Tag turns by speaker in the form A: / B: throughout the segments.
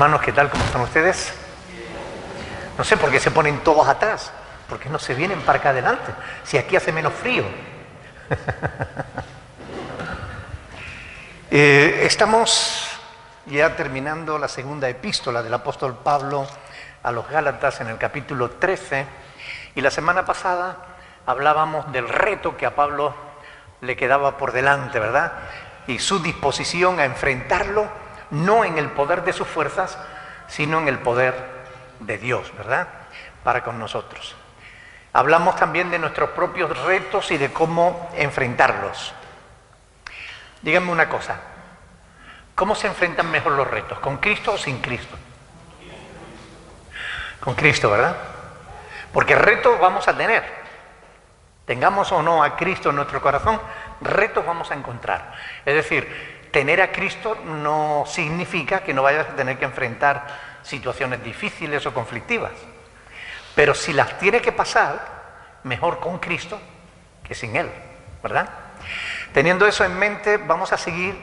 A: Hermanos, ¿qué tal? ¿Cómo están ustedes? No sé por qué se ponen todos atrás. ¿Por qué no se vienen para acá adelante? Si aquí hace menos frío. Estamos ya terminando la segunda epístola del apóstol Pablo a los Gálatas en el capítulo 13. Y la semana pasada hablábamos del reto que a Pablo le quedaba por delante, ¿verdad? Y su disposición a enfrentarlo, no en el poder de sus fuerzas, sino en el poder de Dios, ¿verdad? Para con nosotros. Hablamos también de nuestros propios retos y de cómo enfrentarlos. Díganme una cosa, ¿cómo se enfrentan mejor los retos? ¿Con Cristo o sin Cristo? Con Cristo, ¿verdad? Porque retos vamos a tener. Tengamos o no a Cristo en nuestro corazón, retos vamos a encontrar. Es decir, tener a Cristo no significa que no vayas a tener que enfrentar situaciones difíciles o conflictivas. Pero si las tiene que pasar, mejor con Cristo que sin Él, ¿verdad? Teniendo eso en mente, vamos a seguir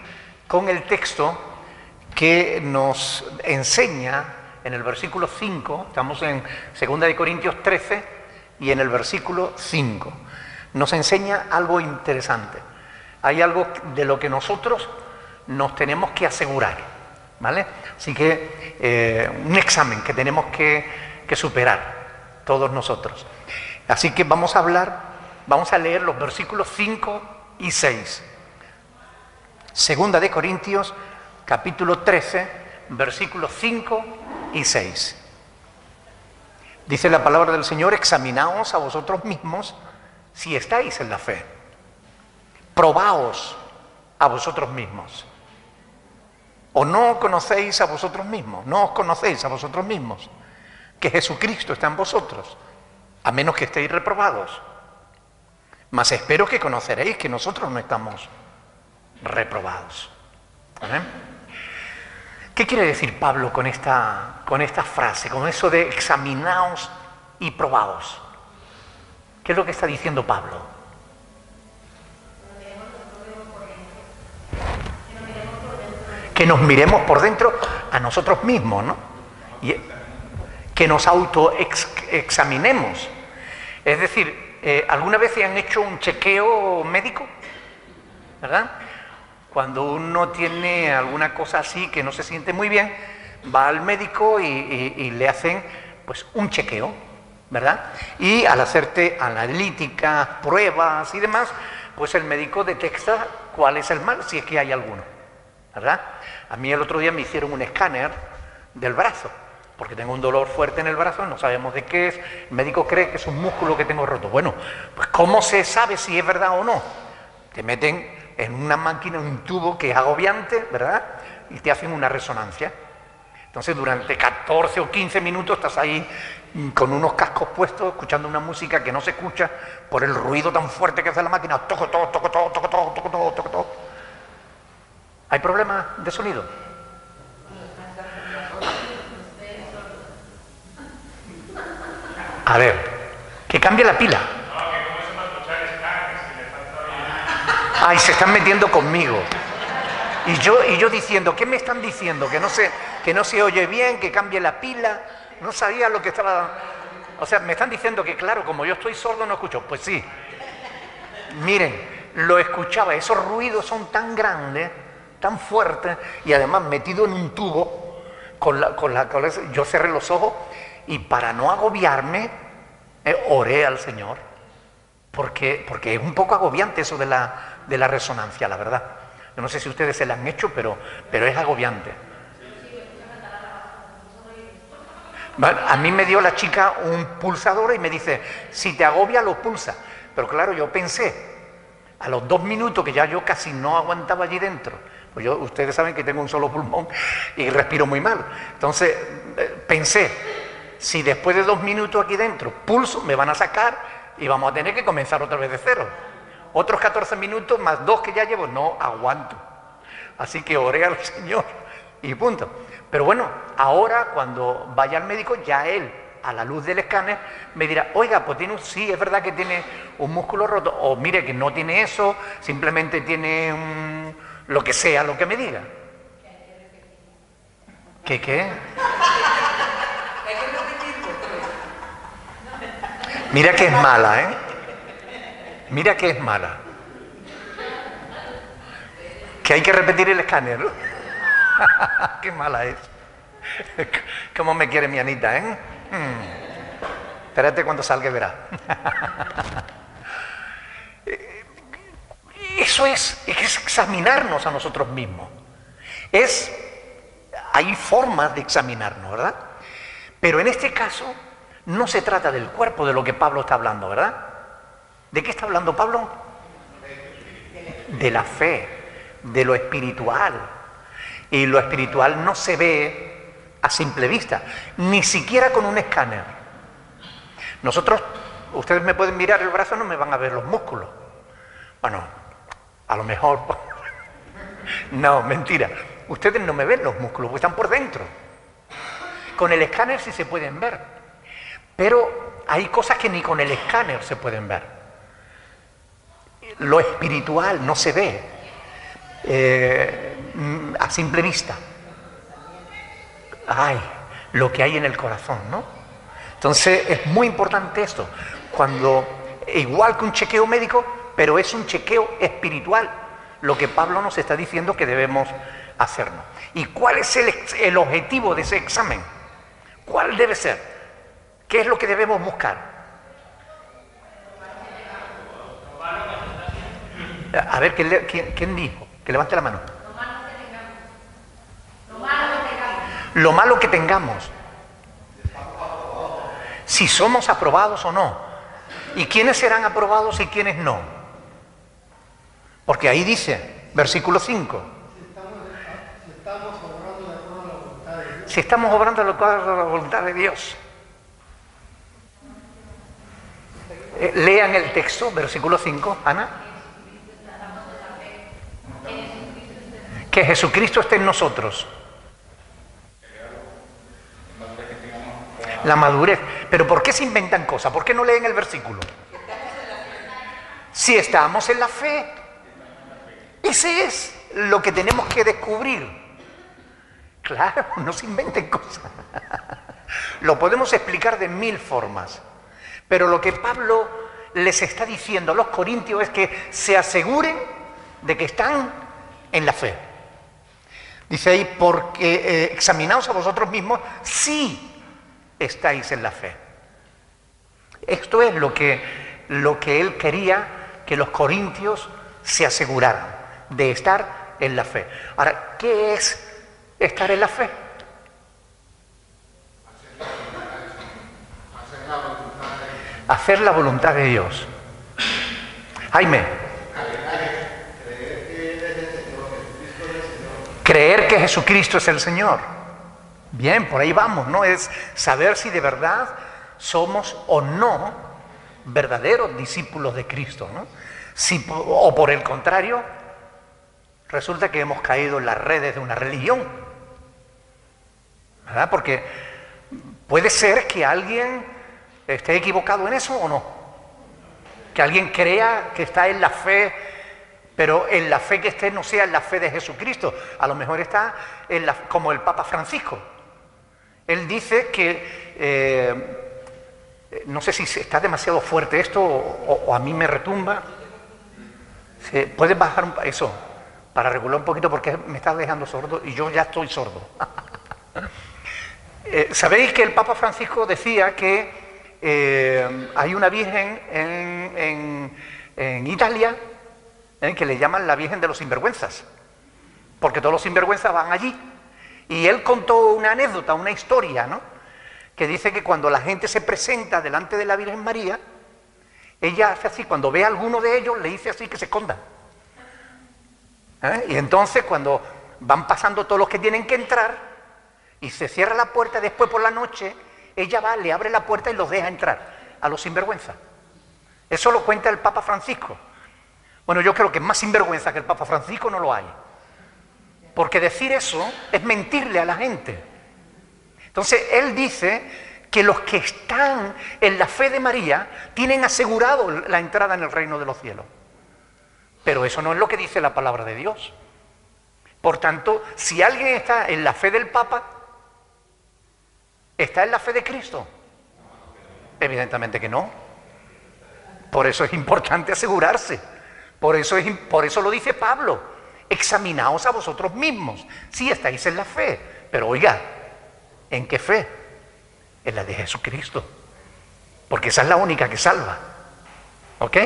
A: con el texto que nos enseña en el versículo 5, estamos en 2 Corintios 13 y en el versículo 5. Nos enseña algo interesante. Hay algo de lo que nosotros nos tenemos que asegurar, ¿vale? Así que un examen que tenemos que superar todos nosotros. Así que vamos a leer los versículos 5 y 6. 2 Corintios, capítulo 13, versículos 5 y 6. Dice la palabra del Señor: examinaos a vosotros mismos si estáis en la fe. Probaos a vosotros mismos. ¿O no conocéis a vosotros mismos? ¿No os conocéis a vosotros mismos? Que Jesucristo está en vosotros, a menos que estéis reprobados. Mas espero que conoceréis que nosotros no estamos reprobados. ¿Vale? ¿Qué quiere decir Pablo con esta frase, con eso de examinaos y probaos? ¿Qué es lo que está diciendo Pablo? Que nos miremos por dentro a nosotros mismos, ¿no? Y que nos autoexaminemos. Es decir, ¿alguna vez se han hecho un chequeo médico? ¿Verdad? Cuando uno tiene alguna cosa así que no se siente muy bien, va al médico y le hacen pues un chequeo, ¿verdad? Y al hacerte analíticas, pruebas y demás, pues el médico detecta cuál es el mal, si es que hay alguno, ¿verdad? A mí el otro día me hicieron un escáner del brazo, porque tengo un dolor fuerte en el brazo, no sabemos de qué es, el médico cree que es un músculo que tengo roto. Bueno, pues ¿cómo se sabe si es verdad o no? Te meten en una máquina, un tubo que es agobiante, ¿verdad? Y te hacen una resonancia. Entonces durante 14 o 15 minutos estás ahí con unos cascos puestos, escuchando una música que no se escucha por el ruido tan fuerte que hace la máquina. Toco, toco, toco, toco, toco, toco, toco, toco, toco, toco. ¿Hay problema de sonido? A ver, que cambie la pila. Ay, se están metiendo conmigo. Y yo diciendo, ¿qué me están diciendo? Que no se oye bien, que cambie la pila. No sabía lo que estaba... O sea, me están diciendo que, claro, como yo estoy sordo no escucho. Pues sí. Miren, lo escuchaba. Esos ruidos son tan grandes, tan fuertes, y además metido en un tubo, yo cerré los ojos y para no agobiarme, oré al Señor. Porque es un poco agobiante eso de la resonancia, la verdad. Yo no sé si ustedes se la han hecho, pero es agobiante. A mí me dio la chica un pulsador y me dice, si te agobia lo pulsa. Pero claro, yo pensé, a los 2 minutos que ya yo casi no aguantaba allí dentro, pues ustedes saben que tengo un solo pulmón y respiro muy mal. Entonces pensé, si después de 2 minutos aquí dentro pulso, me van a sacar y vamos a tener que comenzar otra vez de cero. Otros 14 minutos más 2 que ya llevo, no aguanto. Así que oré al Señor y punto. Pero bueno, ahora cuando vaya al médico, ya él, a la luz del escáner, me dirá, oiga, pues sí, es verdad que tiene un músculo roto, o mire que no tiene eso, simplemente tiene lo que sea, lo que me diga. ¿Qué? Mira que es mala, ¿eh? Mira que es mala. Que hay que repetir el escáner, ¿no? Qué mala es. ¿Cómo me quiere mi Anita, eh? Espérate cuando salga y verás. Eso es examinarnos a nosotros mismos. Hay formas de examinarnos, ¿verdad? Pero en este caso no se trata del cuerpo de lo que Pablo está hablando, ¿verdad? ¿De qué está hablando Pablo? De la fe, de lo espiritual. Y lo espiritual no se ve a simple vista, ni siquiera con un escáner. Nosotros, ustedes me pueden mirar el brazo, no me van a ver los músculos. Bueno, a lo mejor... No, mentira. Ustedes no me ven los músculos, porque están por dentro. Con el escáner sí se pueden ver. Pero hay cosas que ni con el escáner se pueden ver. Lo espiritual no se ve a simple vista. Ay, lo que hay en el corazón, ¿no? Entonces es muy importante esto. Igual que un chequeo médico, pero es un chequeo espiritual, lo que Pablo nos está diciendo que debemos hacernos. ¿Y cuál es el objetivo de ese examen? ¿Cuál debe ser? ¿Qué es lo que debemos buscar? A ver, ¿quién dijo? Que levante la mano. Lo malo que tengamos. Si somos aprobados o no. ¿Y quiénes serán aprobados y quiénes no? Porque ahí dice, versículo 5. Si estamos obrando de acuerdo a la voluntad de Dios. Lean el texto, versículo 5, Ana. Que Jesucristo esté en nosotros. La madurez. Pero ¿por qué se inventan cosas? ¿Por qué no leen el versículo? Si estamos en la fe. Ese es lo que tenemos que descubrir. Claro, no se inventen cosas. Lo podemos explicar de 1000 formas. Pero lo que Pablo les está diciendo a los corintios es que se aseguren de que están en la fe. Dice ahí, porque examinaos a vosotros mismos si estáis en la fe. Esto es lo que él quería que los corintios se aseguraran, de estar en la fe. Ahora, ¿qué es estar en la fe? Hacer la voluntad de Dios. Jaime. Creer que Jesucristo es el Señor. Bien, por ahí vamos, ¿no? Es saber si de verdad somos o no verdaderos discípulos de Cristo, ¿no? O por el contrario, resulta que hemos caído en las redes de una religión, ¿verdad? Porque puede ser que alguien esté equivocado en eso o no. Que alguien crea que está en la fe, pero en la fe que esté no sea en la fe de Jesucristo. A lo mejor está como el Papa Francisco. Él dice que, no sé si está demasiado fuerte esto o a mí me retumba. ¿Puedes bajar eso para regular un poquito porque me estás dejando sordo y yo ya estoy sordo? ¿Sabéis que el Papa Francisco decía que hay una virgen en Italia que le llaman la Virgen de los Sinvergüenzas? Porque todos los sinvergüenzas van allí. Y él contó una anécdota, una historia, ¿no? Que dice que cuando la gente se presenta delante de la Virgen María, ella hace así, cuando ve a alguno de ellos, le dice así que se esconda. Y entonces cuando van pasando todos los que tienen que entrar, y se cierra la puerta, después por la noche, ella va, le abre la puerta y los deja entrar, a los sinvergüenzas. Eso lo cuenta el Papa Francisco. Bueno, yo creo que más sinvergüenza que el Papa Francisco no lo hay. Porque decir eso es mentirle a la gente. Entonces, él dice que los que están en la fe de María tienen asegurado la entrada en el reino de los cielos. Pero eso no es lo que dice la palabra de Dios. Por tanto, si alguien está en la fe del Papa, ¿Está en la fe de Cristo? Evidentemente que no. Por eso es importante asegurarse. Por eso lo dice Pablo. Examinaos a vosotros mismos. Sí, estáis en la fe. Pero oiga, ¿en qué fe? En la de Jesucristo. Porque esa es la única que salva. ¿Ok?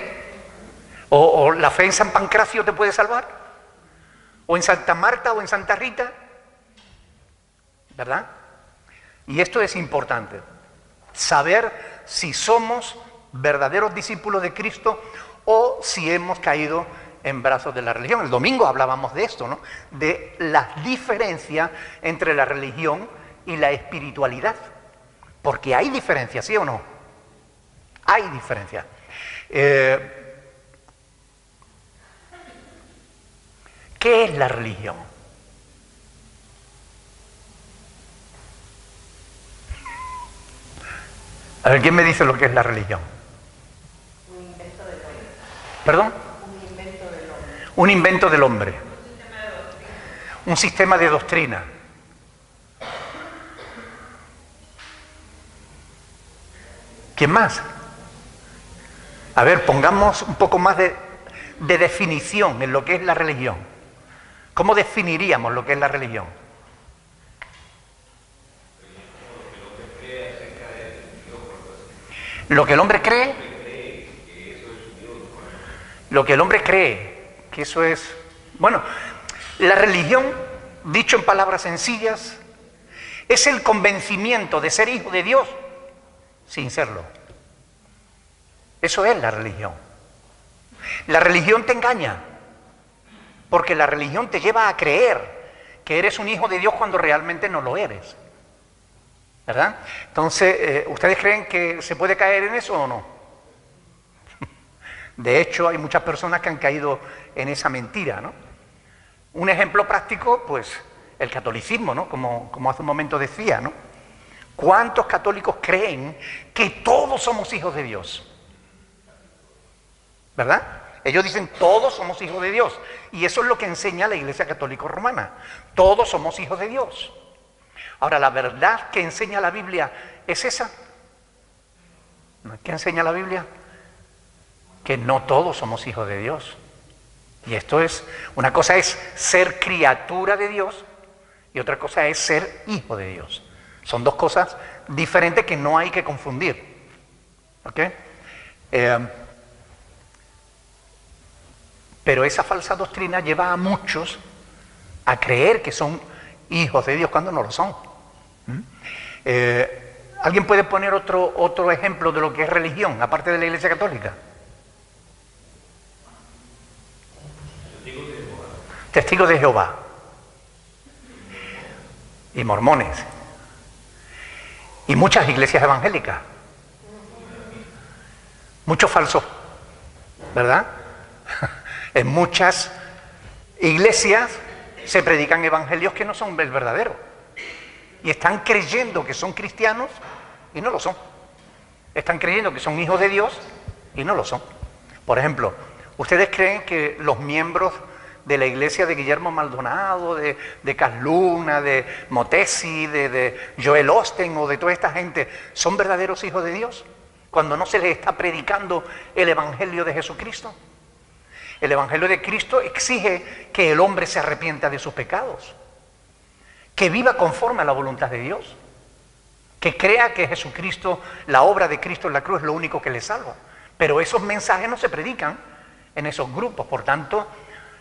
A: O la fe en San Pancracio te puede salvar. O en Santa Marta o en Santa Rita. ¿Verdad? Y esto es importante. Saber si somos verdaderos discípulos de Cristo o si hemos caído en brazos de la religión. El domingo hablábamos de esto, ¿no? De la diferencia entre la religión y la espiritualidad. Porque hay diferencia, ¿sí o no? Hay diferencia. ¿Qué es la religión? A ver, ¿quién me dice lo que es la religión?
B: Un invento del hombre.
A: ¿Perdón?
B: Un invento del hombre.
A: Un invento del hombre. Un sistema de doctrina. ¿Quién más? A ver, pongamos un poco más de definición en lo que es la religión. ¿Cómo definiríamos lo que es la religión? Lo que el hombre cree, lo que el hombre cree, que eso es... Bueno, la religión, dicho en palabras sencillas, es el convencimiento de ser hijo de Dios sin serlo. Eso es la religión. La religión te engaña, porque la religión te lleva a creer que eres un hijo de Dios cuando realmente no lo eres. ¿Verdad? Entonces, ¿ustedes creen que se puede caer en eso o no? De hecho, hay muchas personas que han caído en esa mentira, ¿no? Un ejemplo práctico, pues, el catolicismo, ¿no? Como hace un momento decía, ¿no? ¿Cuántos católicos creen que todos somos hijos de Dios? ¿Verdad? Ellos dicen, todos somos hijos de Dios. Y eso es lo que enseña la Iglesia Católica Romana. Todos somos hijos de Dios. Ahora, la verdad que enseña la Biblia es esa. ¿Qué enseña la Biblia? Que no todos somos hijos de Dios. Y esto es, una cosa es ser criatura de Dios y otra cosa es ser hijo de Dios. Son dos cosas diferentes que no hay que confundir. ¿Ok? Pero esa falsa doctrina lleva a muchos a creer que son hijos de Dios cuando no lo son. ¿Alguien puede poner otro ejemplo de lo que es religión, aparte de la Iglesia Católica? Testigos de Jehová. Y mormones. Y muchas iglesias evangélicas. Muchos falsos, ¿verdad? En muchas iglesias se predican evangelios que no son el verdadero. Y están creyendo que son cristianos y no lo son. Están creyendo que son hijos de Dios y no lo son. Por ejemplo, ¿ustedes creen que los miembros de la iglesia de Guillermo Maldonado, de Casluna, de Motesi, de Joel Osteen o de toda esta gente son verdaderos hijos de Dios? Cuando no se les está predicando el evangelio de Jesucristo. El evangelio de Cristo exige que el hombre se arrepienta de sus pecados, que viva conforme a la voluntad de Dios, que crea que Jesucristo, la obra de Cristo en la cruz es lo único que le salva. Pero esos mensajes no se predican en esos grupos, por tanto,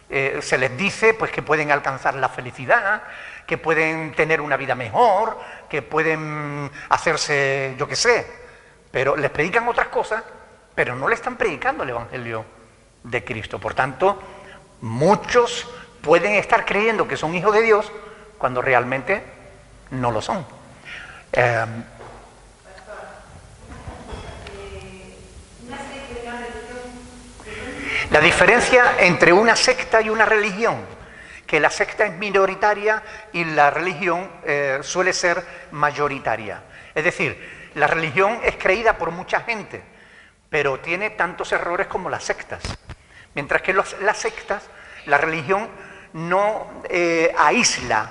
A: se les dice pues que pueden alcanzar la felicidad, que pueden tener una vida mejor, que pueden hacerse, yo qué sé, pero les predican otras cosas, pero no le están predicando el evangelio de Cristo. Por tanto, muchos pueden estar creyendo que son hijos de Dios cuando realmente no lo son. La diferencia entre una secta y una religión, que la secta es minoritaria y la religión suele ser mayoritaria. Es decir, la religión es creída por mucha gente, pero tiene tantos errores como las sectas. Mientras que las sectas, la religión no aísla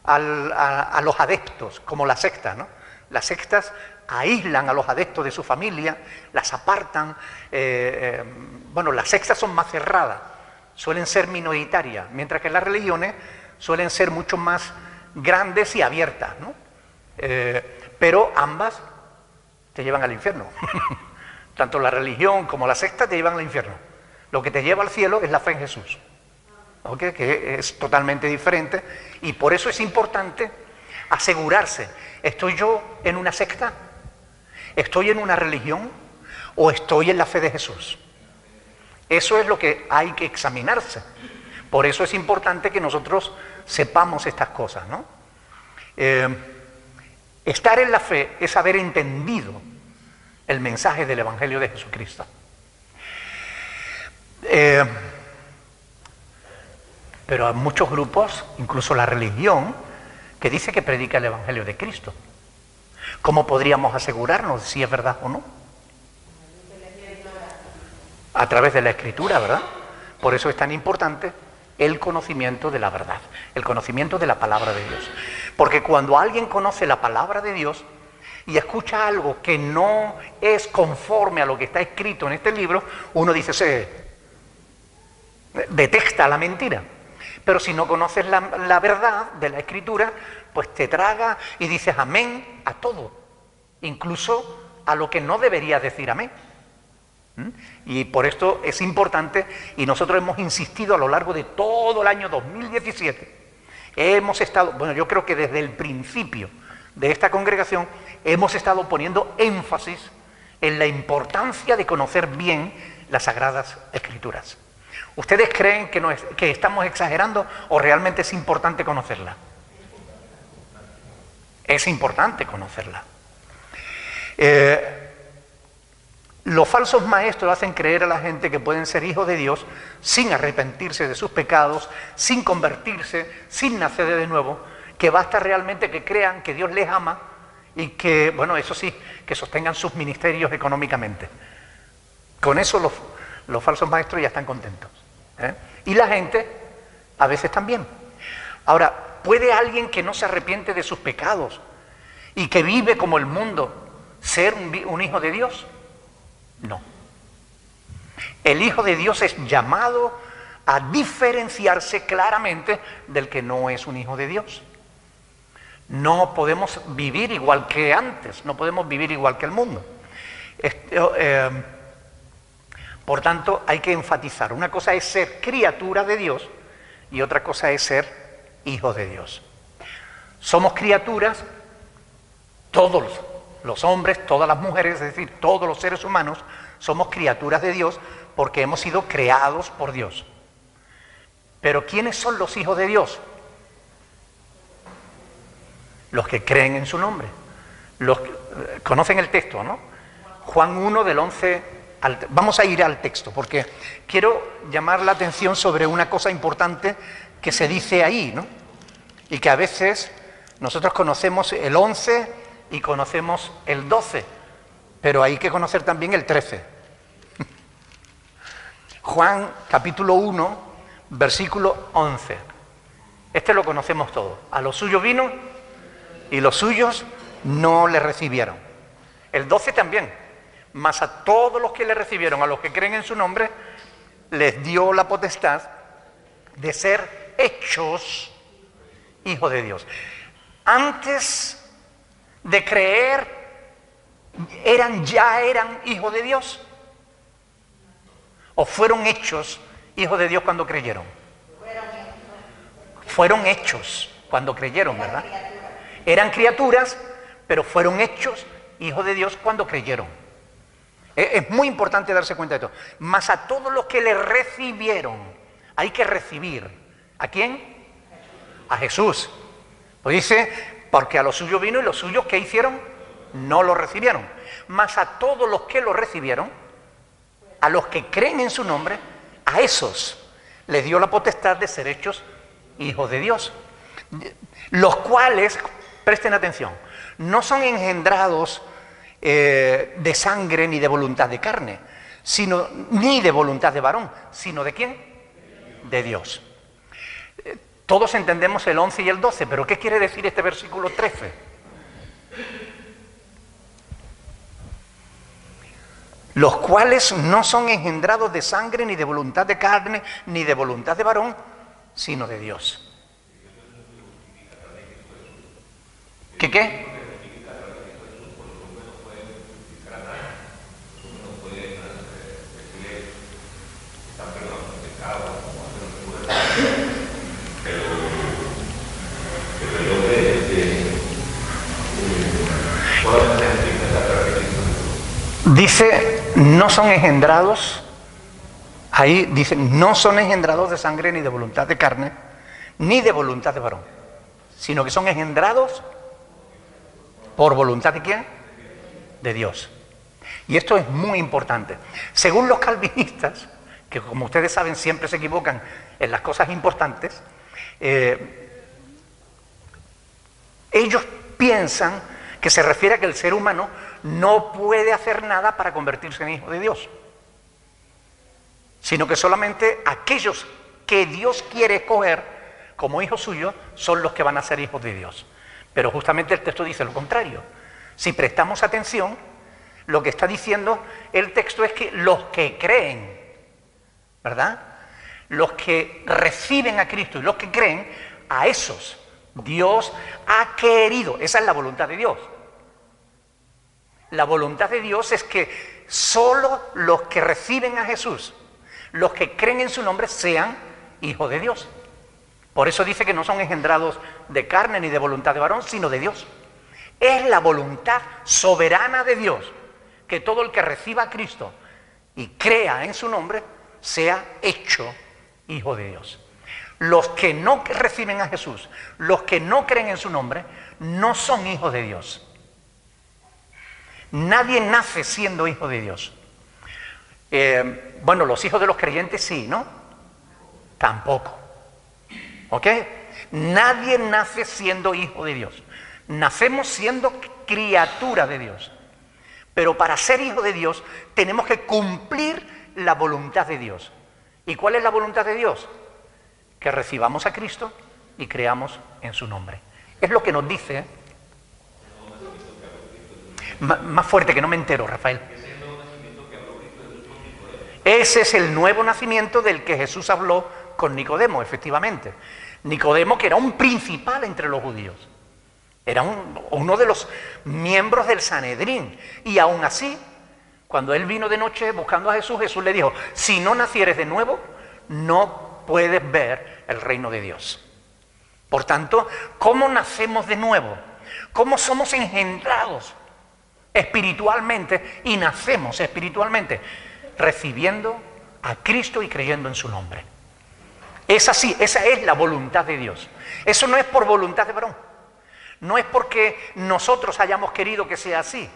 A: a los adeptos, como la secta, ¿no? Las sectas aíslan a los adeptos de su familia, las apartan. Bueno, las sectas son más cerradas, suelen ser minoritarias, mientras que las religiones suelen ser mucho más grandes y abiertas, ¿no? Pero ambas te llevan al infierno. Tanto la religión como la secta te llevan al infierno. Lo que te lleva al cielo es la fe en Jesús, ¿okay? Que es totalmente diferente, y por eso es importante asegurarse: ¿estoy yo en una secta? ¿Estoy en una religión? ¿O estoy en la fe de Jesús? Eso es lo que hay que examinarse. Por eso es importante que nosotros sepamos estas cosas, ¿no? Estar en la fe es haber entendido el mensaje del Evangelio de Jesucristo. Pero hay muchos grupos, incluso la religión, que dice que predica el Evangelio de Cristo. ¿Cómo podríamos asegurarnos si es verdad o no? A través de la Escritura, ¿verdad? Por eso es tan importante el conocimiento de la verdad, el conocimiento de la palabra de Dios. Porque cuando alguien conoce la palabra de Dios y escucha algo que no es conforme a lo que está escrito en este libro, uno dice, detesta la mentira. Pero si no conoces la verdad de la Escritura, pues te traga y dices amén a todo, incluso a lo que no debería decir amén. Y por esto es importante, y nosotros hemos insistido a lo largo de todo el año 2017, hemos estado, bueno, yo creo que desde el principio de esta congregación hemos estado poniendo énfasis en la importancia de conocer bien las Sagradas Escrituras. ¿Ustedes creen que estamos exagerando o realmente es importante conocerla? Es importante conocerla. Los falsos maestros hacen creer a la gente que pueden ser hijos de Dios sin arrepentirse de sus pecados, sin convertirse, sin nacer de nuevo, que basta realmente que crean que Dios les ama y que, bueno, eso sí, que sostengan sus ministerios económicamente. Con eso los falsos maestros ya están contentos, ¿eh? Y la gente a veces también. Ahora, ¿puede alguien que no se arrepiente de sus pecados y que vive como el mundo ser un hijo de Dios? No. El Hijo de Dios es llamado a diferenciarse claramente del que no es un hijo de Dios. No podemos vivir igual que antes, no podemos vivir igual que el mundo. Por tanto, hay que enfatizar. Una cosa es ser criatura de Dios y otra cosa es ser hijo de Dios. Somos criaturas, todos los hombres, todas las mujeres, es decir, todos los seres humanos, somos criaturas de Dios porque hemos sido creados por Dios. Pero ¿quiénes son los hijos de Dios? Los que creen en su nombre. Conocen el texto, ¿no? Juan 1 del 11 al... Vamos a ir al texto porque quiero llamar la atención sobre una cosa importante que se dice ahí, ¿no? Y que a veces nosotros conocemos el 11 y conocemos el 12, pero hay que conocer también el 13. Juan capítulo 1, versículo 11. Este lo conocemos todos. A los suyos vino y los suyos no le recibieron. El 12 también. Mas a todos los que le recibieron, a los que creen en su nombre, les dio la potestad de ser hechos hijos de Dios. Antes de creer, ya eran hijos de Dios, o fueron hechos hijos de Dios cuando creyeron. Fueron hechos cuando creyeron, ¿verdad? Eran criaturas, pero fueron hechos hijos de Dios cuando creyeron. Es muy importante darse cuenta de esto. Mas a todos los que le recibieron, hay que recibir. ¿A quién? A Jesús. Pues dice, porque a los suyos vino y los suyos, ¿qué hicieron? No lo recibieron. Mas a todos los que lo recibieron, a los que creen en su nombre, a esos les dio la potestad de ser hechos hijos de Dios. Los cuales, presten atención, no son engendrados de sangre ni de voluntad de carne, ni de voluntad de varón, sino ¿de quién? De Dios. Todos entendemos el 11 y el 12, pero ¿qué quiere decir este versículo 13? los cuales no son engendrados de sangre, ni de voluntad de carne, ni de voluntad de varón, sino de Dios. ¿Qué? Dice, no son engendrados, ahí dice, no son engendrados de sangre, ni de voluntad de carne, ni de voluntad de varón, sino que son engendrados por voluntad de ¿quién? De Dios. Y esto es muy importante. Según los calvinistas, que como ustedes saben siempre se equivocan en las cosas importantes, ellos piensan que se refiere a que el ser humano no puede hacer nada para convertirse en hijo de Dios, sino que solamente aquellos que Dios quiere escoger como hijos suyos son los que van a ser hijos de Dios. Pero justamente el texto dice lo contrario. Si prestamos atención, lo que está diciendo el texto es que los que creen, ¿verdad? Los que reciben a Cristo y los que creen, a esos Dios ha querido. Esa es la voluntad de Dios. La voluntad de Dios es que solo los que reciben a Jesús, los que creen en su nombre, sean hijos de Dios. Por eso dice que no son engendrados de carne ni de voluntad de varón, sino de Dios. Es la voluntad soberana de Dios que todo el que reciba a Cristo y crea en su nombre sea hecho hijo de Dios. Los que no reciben a Jesús, los que no creen en su nombre, no son hijos de Dios. Nadie nace siendo hijo de Dios. Bueno, los hijos de los creyentes sí, ¿no? Tampoco. ¿Ok? Nadie nace siendo hijo de Dios. Nacemos siendo criatura de Dios. Pero para ser hijo de Dios tenemos que cumplir la voluntad de Dios. ¿Y cuál es la voluntad de Dios? Que recibamos a Cristo y creamos en su nombre. Es lo que nos dice. Más fuerte, que no me entero, Rafael. Ese es el nuevo nacimiento del que Jesús habló con Nicodemo, efectivamente. Nicodemo, que era un principal entre los judíos. Era uno de los miembros del Sanedrín. Y aún así, cuando él vino de noche buscando a Jesús, Jesús le dijo, si no nacieres de nuevo, no puedes ver el reino de Dios. Por tanto, ¿cómo nacemos de nuevo? ¿Cómo somos engendrados espiritualmente y nacemos espiritualmente? Recibiendo a Cristo y creyendo en su nombre. Es así, esa es la voluntad de Dios. Eso no es por voluntad de varón. No es porque nosotros hayamos querido que sea así,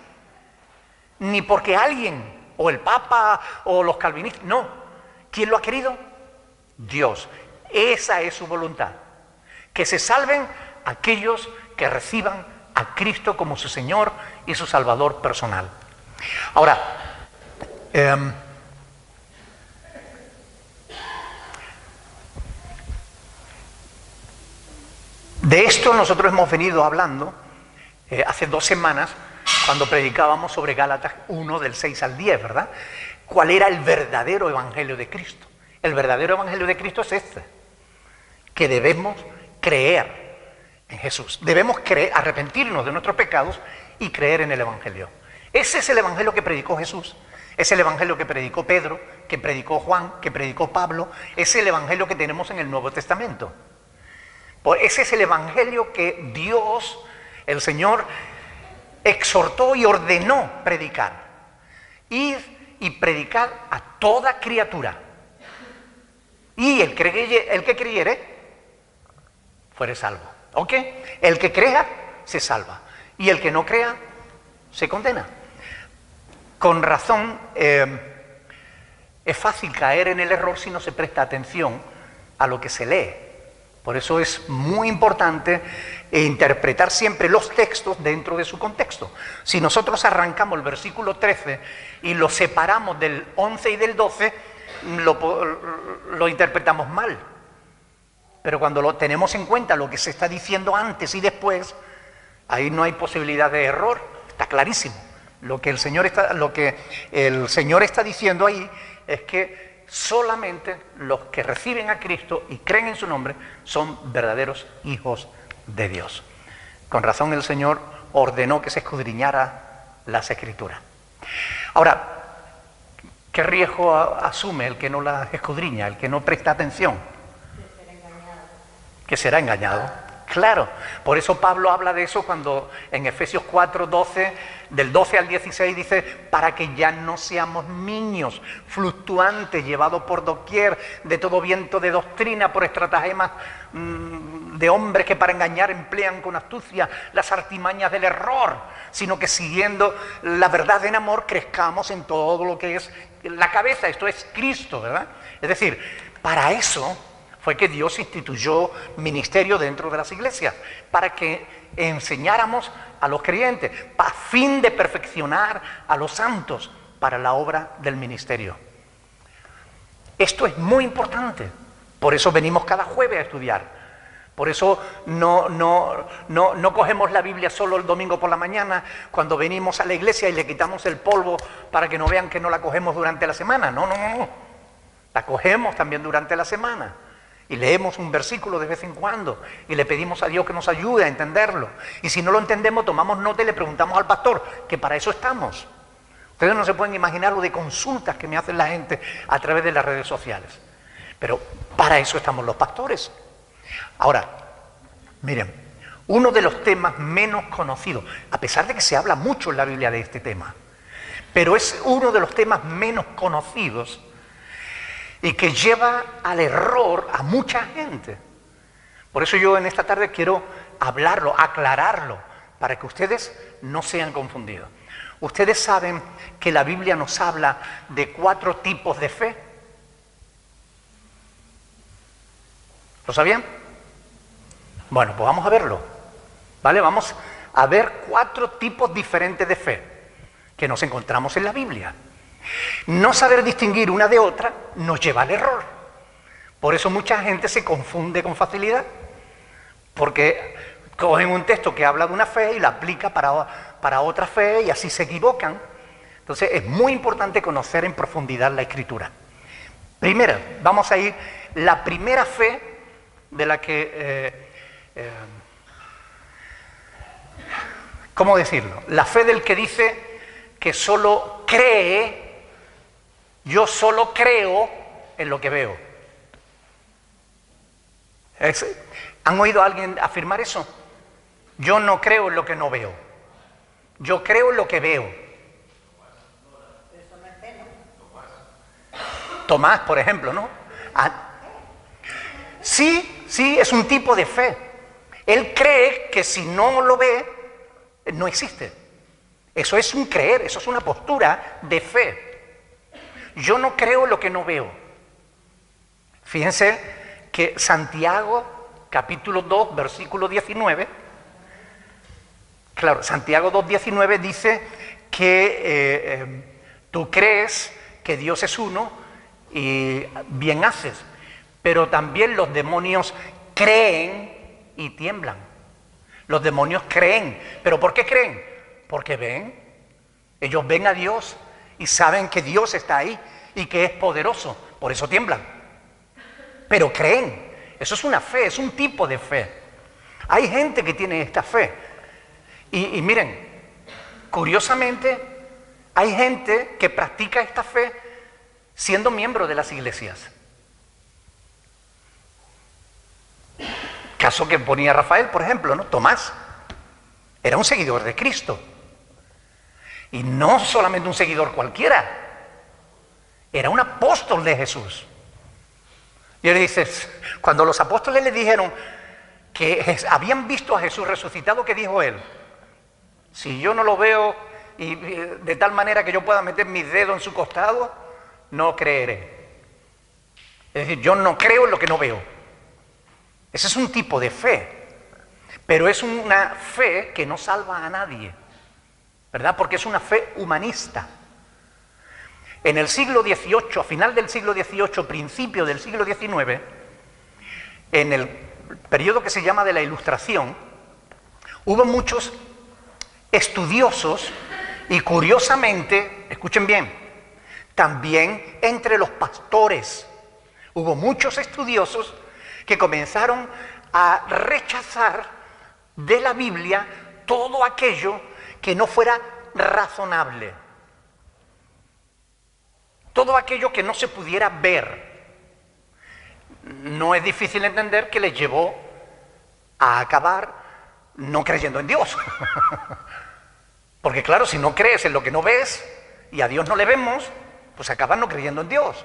A: ni porque alguien, o el Papa, o los calvinistas, no. ¿Quién lo ha querido? Dios. Esa es su voluntad. Que se salven aquellos que reciban a Cristo como su Señor y su Salvador personal. Ahora, de esto nosotros hemos venido hablando hace 2 semanas cuando predicábamos sobre Gálatas 1 del 6 al 10, ¿verdad? ¿Cuál era el verdadero evangelio de Cristo? El verdadero evangelio de Cristo es este, que debemos creer en Jesús. Debemos arrepentirnos de nuestros pecados y creer en el evangelio. Ese es el evangelio que predicó Jesús. Es el evangelio que predicó Pedro, que predicó Juan, que predicó Pablo. Es el evangelio que tenemos en el Nuevo Testamento. Ese es el evangelio que Dios, el Señor, exhortó y ordenó predicar. Ir y predicar a toda criatura. Y el que creyere, fuere salvo. ¿Ok? El que crea, se salva. Y el que no crea, se condena. Con razón, es fácil caer en el error si no se presta atención a lo que se lee. Por eso es muy importante interpretar siempre los textos dentro de su contexto. Si nosotros arrancamos el versículo 13 y lo separamos del 11 y del 12, lo interpretamos mal. Pero cuando lo tenemos en cuenta lo que se está diciendo antes y después, ahí no hay posibilidad de error, está clarísimo. Lo que el Señor está diciendo ahí es que solamente los que reciben a Cristo y creen en su nombre son verdaderos hijos de Dios. Con razón el Señor ordenó que se escudriñara las Escrituras. Ahora, ¿qué riesgo asume el que no las escudriña, el que no presta atención? Que será engañado. Claro, por eso Pablo habla de eso cuando en Efesios 4, 12, del 12 al 16 dice, para que ya no seamos niños fluctuantes, llevados por doquier, de todo viento de doctrina, por estratagemas de hombres que para engañar emplean con astucia las artimañas del error, sino que siguiendo la verdad en amor crezcamos en todo lo que es la cabeza, esto es Cristo, ¿verdad? Es decir, para eso fue que Dios instituyó ministerio dentro de las iglesias, para que enseñáramos a los creyentes, a fin de perfeccionar a los santos para la obra del ministerio. Esto es muy importante, por eso venimos cada jueves a estudiar, por eso no cogemos la Biblia solo el domingo por la mañana, cuando venimos a la iglesia y le quitamos el polvo para que no vean que no la cogemos durante la semana, no, la cogemos también durante la semana. Y leemos un versículo de vez en cuando y le pedimos a Dios que nos ayude a entenderlo. Y si no lo entendemos, tomamos nota y le preguntamos al pastor, que para eso estamos. Ustedes no se pueden imaginar lo de consultas que me hacen la gente a través de las redes sociales. Pero para eso estamos los pastores. Ahora, miren, uno de los temas menos conocidos, a pesar de que se habla mucho en la Biblia de este tema, pero es uno de los temas menos conocidos y que lleva al error a mucha gente. Por eso yo en esta tarde quiero hablarlo, aclararlo, para que ustedes no sean confundidos. Ustedes saben que la Biblia nos habla de 4 tipos de fe. ¿Lo sabían? Bueno, pues vamos a verlo, ¿vale? Vamos a ver 4 tipos diferentes de fe que nos encontramos en la Biblia. No saber distinguir una de otra nos lleva al error. Por eso mucha gente se confunde con facilidad, porque cogen un texto que habla de una fe y la aplica para otra fe y así se equivocan. Entonces es muy importante conocer en profundidad la Escritura. Primero, vamos a ir, la primera fe de la que, ¿cómo decirlo? La fe del que dice que solo cree. Yo solo creo en lo que veo. ¿Han oído a alguien afirmar eso? Yo no creo en lo que no veo. Yo creo en lo que veo.
B: Eso no es fe, ¿no?
A: Tomás, por ejemplo, ¿no? Sí, es un tipo de fe. Él cree que si no lo ve, no existe. Eso es un creer, eso es una postura de fe. Yo no creo lo que no veo. Fíjense que Santiago, capítulo 2, versículo 19, claro, Santiago 2:19 dice que tú crees que Dios es uno y bien haces, pero también los demonios creen y tiemblan. Los demonios creen. ¿Pero por qué creen? Porque ven. Ellos ven a Dios y saben que Dios está ahí y que es poderoso, por eso tiemblan. Pero creen, eso es una fe, es un tipo de fe. Hay gente que tiene esta fe. Y miren, curiosamente, hay gente que practica esta fe siendo miembro de las iglesias. Caso que ponía Rafael, por ejemplo, ¿no? Tomás era un seguidor de Cristo. Y no solamente un seguidor cualquiera, era un apóstol de Jesús. Y él dice, cuando los apóstoles le dijeron que habían visto a Jesús resucitado, ¿qué dijo él? Si yo no lo veo y de tal manera que yo pueda meter mis dedos en su costado, no creeré. Es decir, yo no creo en lo que no veo. Ese es un tipo de fe, pero es una fe que no salva a nadie, ¿verdad? Porque es una fe humanista. En el siglo XVIII, a final del siglo XVIII, principio del siglo XIX, en el periodo que se llama de la Ilustración, hubo muchos estudiosos Y curiosamente, escuchen bien, también entre los pastores hubo muchos estudiosos que comenzaron a rechazar de la Biblia todo aquello que no fuera razonable, todo aquello que no se pudiera ver. No es difícil entender que les llevó a acabar no creyendo en Dios. Porque claro, si no crees en lo que no ves y a Dios no le vemos, pues acaban no creyendo en Dios.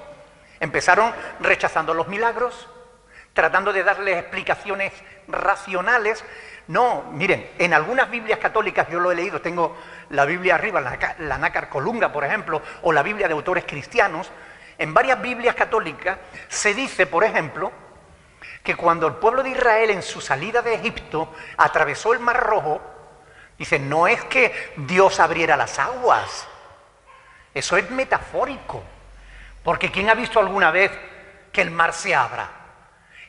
A: Empezaron rechazando los milagros, tratando de darles explicaciones racionales. No, miren, en algunas Biblias católicas, yo lo he leído, tengo la Biblia arriba, la Nácar Colunga, por ejemplo, o la Biblia de autores cristianos. En varias Biblias católicas se dice, por ejemplo, que cuando el pueblo de Israel en su salida de Egipto atravesó el Mar Rojo, dice, no es que Dios abriera las aguas, eso es metafórico, porque ¿quién ha visto alguna vez que el mar se abra?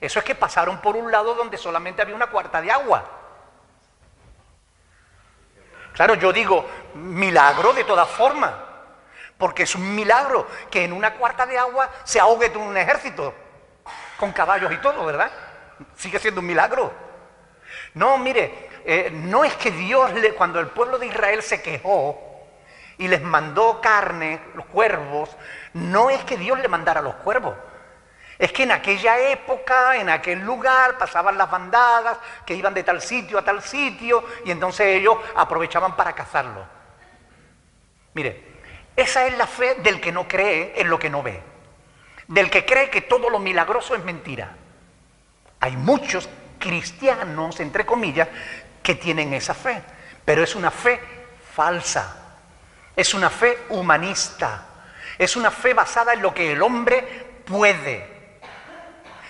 A: Eso es que pasaron por un lado donde solamente había una cuarta de agua. Claro, yo digo, milagro de todas formas, porque es un milagro que en una cuarta de agua se ahogue todo un ejército, con caballos y todo, ¿verdad? Sigue siendo un milagro. No, mire, no es que Dios, cuando el pueblo de Israel se quejó y les mandó carne, los cuervos, no es que Dios le mandara los cuervos. Es que en aquella época, en aquel lugar, pasaban las bandadas que iban de tal sitio a tal sitio y entonces ellos aprovechaban para cazarlo. Mire, esa es la fe del que no cree en lo que no ve, del que cree que todo lo milagroso es mentira. Hay muchos cristianos, entre comillas, que tienen esa fe, pero es una fe falsa, es una fe humanista, es una fe basada en lo que el hombre puede.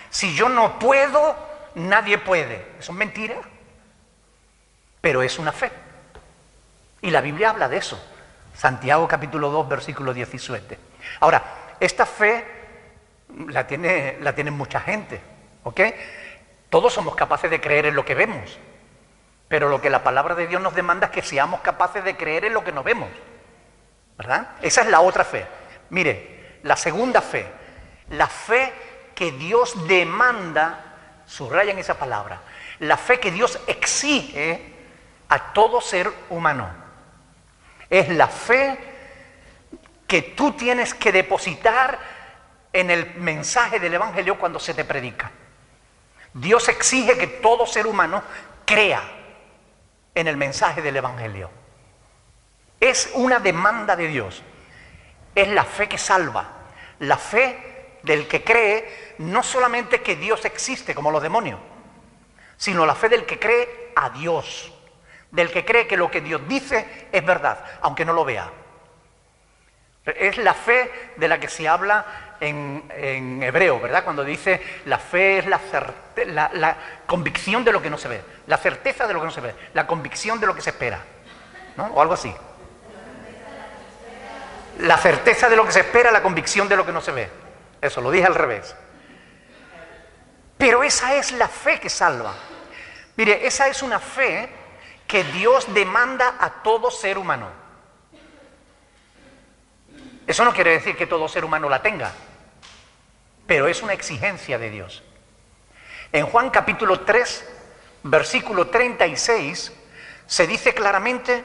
A: Si yo no puedo, nadie puede. Eso es mentira, pero es una fe. Y la Biblia habla de eso. Santiago capítulo 2, versículo 17. Ahora, esta fe la tiene mucha gente, ¿ok? Todos somos capaces de creer en lo que vemos, pero lo que la palabra de Dios nos demanda es que seamos capaces de creer en lo que no vemos, ¿verdad? Esa es la otra fe. Mire, la segunda fe, la fe que Dios demanda, subrayan esa palabra, la fe que Dios exige a todo ser humano. Es la fe que tú tienes que depositar en el mensaje del Evangelio cuando se te predica. Dios exige que todo ser humano crea en el mensaje del Evangelio. Es una demanda de Dios. Es la fe que salva. La fe del que cree no solamente que Dios existe como los demonios, sino la fe del que cree a Dios, del que cree que lo que Dios dice es verdad, aunque no lo vea. Es la fe de la que se habla en hebreo, ¿verdad? Cuando dice la fe es la convicción de lo que no se ve, la certeza de lo que no se ve, la convicción de lo que se espera, ¿no? O algo así. La certeza de lo que se espera, la convicción de lo que no se ve. Eso, lo dije al revés. Pero esa es la fe que salva. Mire, esa es una fe que Dios demanda a todo ser humano. Eso no quiere decir que todo ser humano la tenga, pero es una exigencia de Dios. En Juan capítulo 3, versículo 36, se dice claramente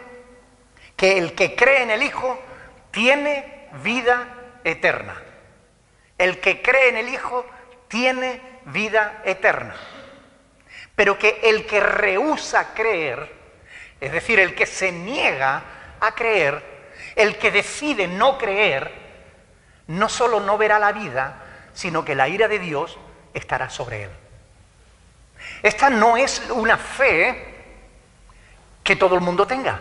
A: que el que cree en el Hijo tiene vida eterna. El que cree en el Hijo tiene vida eterna. Pero que el que rehúsa creer, es decir, el que se niega a creer, el que decide no creer, no solo no verá la vida, sino que la ira de Dios estará sobre él. Esta no es una fe que todo el mundo tenga,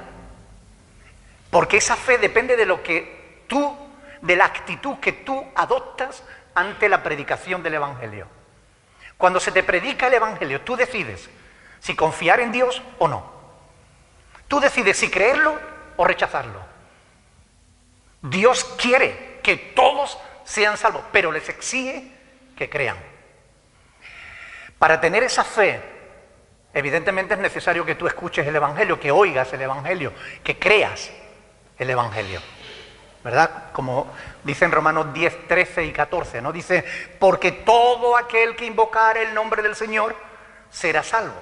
A: porque esa fe depende de lo que tú, de la actitud que tú adoptas ante la predicación del Evangelio. Cuando se te predica el Evangelio, tú decides si confiar en Dios o no. Tú decides si creerlo o rechazarlo. Dios quiere que todos sean salvos, pero les exige que crean. Para tener esa fe, evidentemente es necesario que tú escuches el Evangelio, que oigas el Evangelio, que creas el Evangelio, ¿verdad? Como dice en Romanos 10, 13 y 14, ¿no? Dice, porque todo aquel que invocare el nombre del Señor será salvo.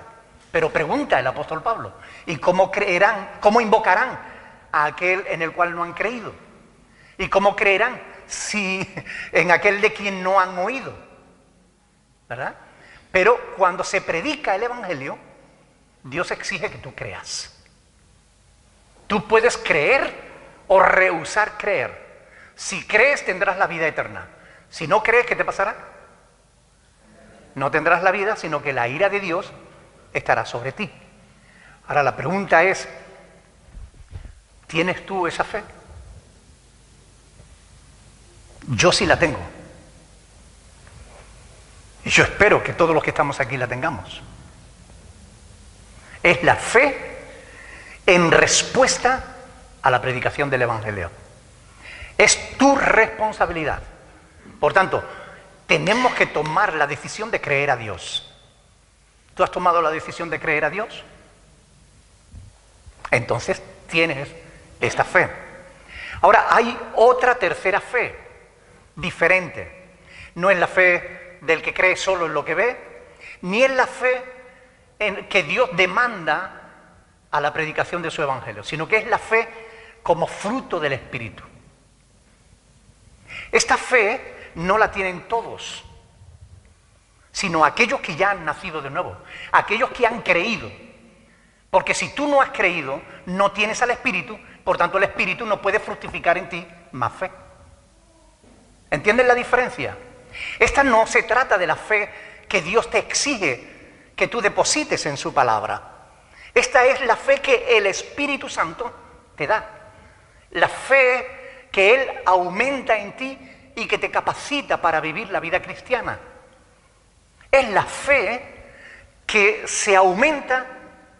A: Pero pregunta el apóstol Pablo, ¿y cómo creerán, cómo invocarán a aquel en el cual no han creído? ¿Y cómo creerán si en aquel de quien no han oído? ¿Verdad? Pero cuando se predica el Evangelio, Dios exige que tú creas. Tú puedes creer o rehusar creer. Si crees, tendrás la vida eterna. Si no crees, ¿qué te pasará? No tendrás la vida, sino que la ira de Dios estará sobre ti. Ahora la pregunta es, ¿tienes tú esa fe? Yo sí la tengo. Y yo espero que todos los que estamos aquí la tengamos. Es la fe en respuesta a la predicación del Evangelio. Es tu responsabilidad. Por tanto, tenemos que tomar la decisión de creer a Dios. ¿Tú has tomado la decisión de creer a Dios? Entonces tienes esta fe. Ahora hay otra tercera fe, diferente. No es la fe del que cree solo en lo que ve, ni es la fe en que Dios demanda a la predicación de su Evangelio, sino que es la fe como fruto del Espíritu. Esta fe no la tienen todos, sino aquellos que ya han nacido de nuevo, aquellos que han creído. Porque si tú no has creído, no tienes al Espíritu, por tanto el Espíritu no puede fructificar en ti más fe. ¿Entienden la diferencia? Esta no se trata de la fe que Dios te exige que tú deposites en su palabra. Esta es la fe que el Espíritu Santo te da. La fe que Él aumenta en ti y que te capacita para vivir la vida cristiana. Es la fe que se aumenta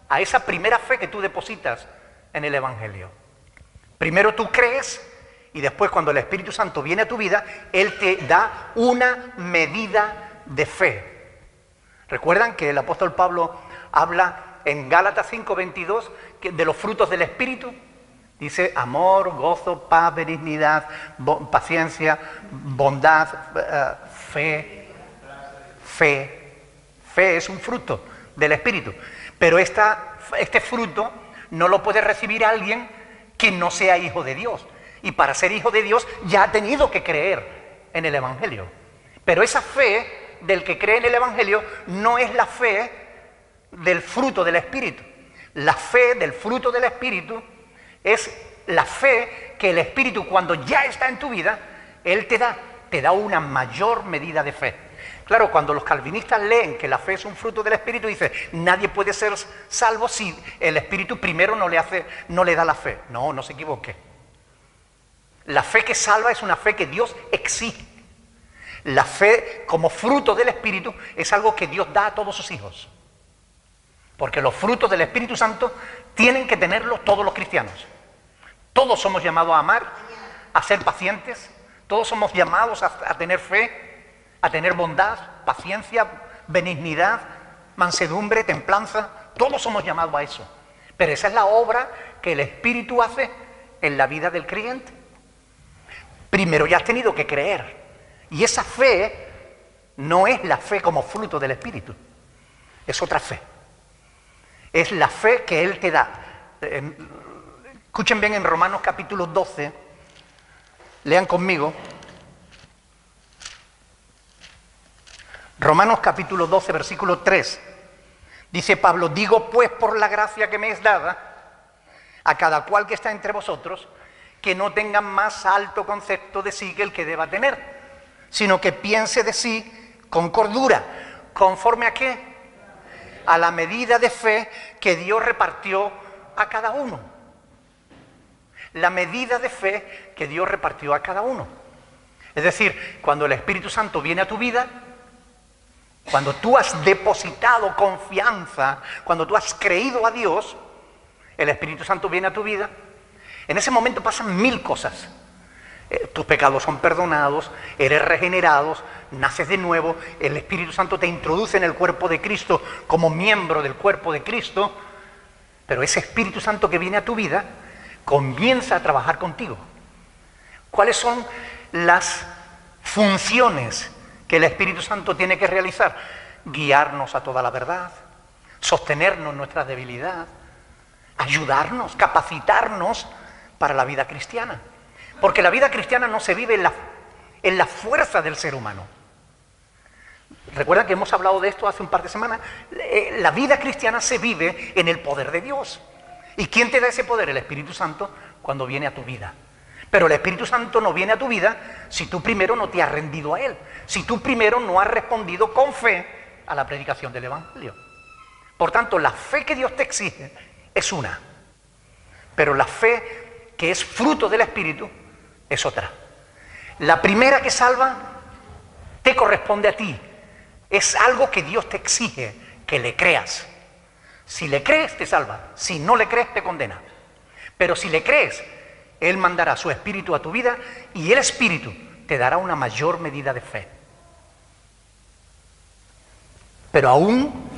A: a esa primera fe que tú depositas en el Evangelio. Primero tú crees y después cuando el Espíritu Santo viene a tu vida, Él te da una medida de fe. ¿Recuerdan que el apóstol Pablo habla en Gálatas 5:22 de los frutos del Espíritu? Dice amor, gozo, paz, benignidad, paciencia, bondad, fe. Fe es un fruto del Espíritu. Pero este fruto no lo puede recibir alguien que no sea hijo de Dios. Y para ser hijo de Dios ya ha tenido que creer en el Evangelio. Pero esa fe del que cree en el Evangelio no es la fe del fruto del Espíritu. La fe del fruto del Espíritu es la fe que el Espíritu, cuando ya está en tu vida, Él te da una mayor medida de fe. Claro, cuando los calvinistas leen que la fe es un fruto del Espíritu, dice, nadie puede ser salvo si el Espíritu primero no le da la fe. No se equivoque. La fe que salva es una fe que Dios exige. La fe como fruto del Espíritu es algo que Dios da a todos sus hijos. Porque los frutos del Espíritu Santo tienen que tenerlos todos los cristianos. Todos somos llamados a amar, a ser pacientes. Todos somos llamados a tener fe, a tener bondad, paciencia, benignidad, mansedumbre, templanza. Todos somos llamados a eso. Pero esa es la obra que el Espíritu hace en la vida del creyente. Primero ya has tenido que creer. Y esa fe no es la fe como fruto del Espíritu. Es otra fe. Es la fe que Él te da. Escuchen bien en Romanos capítulo 12. Lean conmigo. Romanos capítulo 12, versículo 3. Dice Pablo, digo pues por la gracia que me es dada a cada cual que está entre vosotros, que no tengan más alto concepto de sí que el que deba tener, sino que piense de sí con cordura. ¿Conforme a qué? A la medida de fe que Dios repartió a cada uno. La medida de fe que Dios repartió a cada uno. Es decir, cuando el Espíritu Santo viene a tu vida, cuando tú has depositado confianza, cuando tú has creído a Dios, el Espíritu Santo viene a tu vida. En ese momento pasan 1000 cosas. Tus pecados son perdonados, eres regenerado, naces de nuevo, el Espíritu Santo te introduce en el cuerpo de Cristo como miembro del cuerpo de Cristo, pero ese Espíritu Santo que viene a tu vida, comienza a trabajar contigo. ¿Cuáles son las funciones que el Espíritu Santo tiene que realizar? Guiarnos a toda la verdad, sostenernos en nuestra debilidad, ayudarnos, capacitarnos para la vida cristiana. Porque la vida cristiana no se vive en la fuerza del ser humano. Recuerdan que hemos hablado de esto hace un par de semanas. La vida cristiana se vive en el poder de Dios. ¿Y quién te da ese poder? El Espíritu Santo cuando viene a tu vida. Pero el Espíritu Santo no viene a tu vida si tú primero no te has rendido a Él, si tú primero no has respondido con fe a la predicación del Evangelio. Por tanto, la fe que Dios te exige es una, pero la fe que es fruto del Espíritu es otra. La primera que salva te corresponde a ti. Es algo que Dios te exige, que le creas. Si le crees, te salva. Si no le crees, te condena. Pero si le crees, Él mandará su Espíritu a tu vida y el Espíritu te dará una mayor medida de fe. Pero aún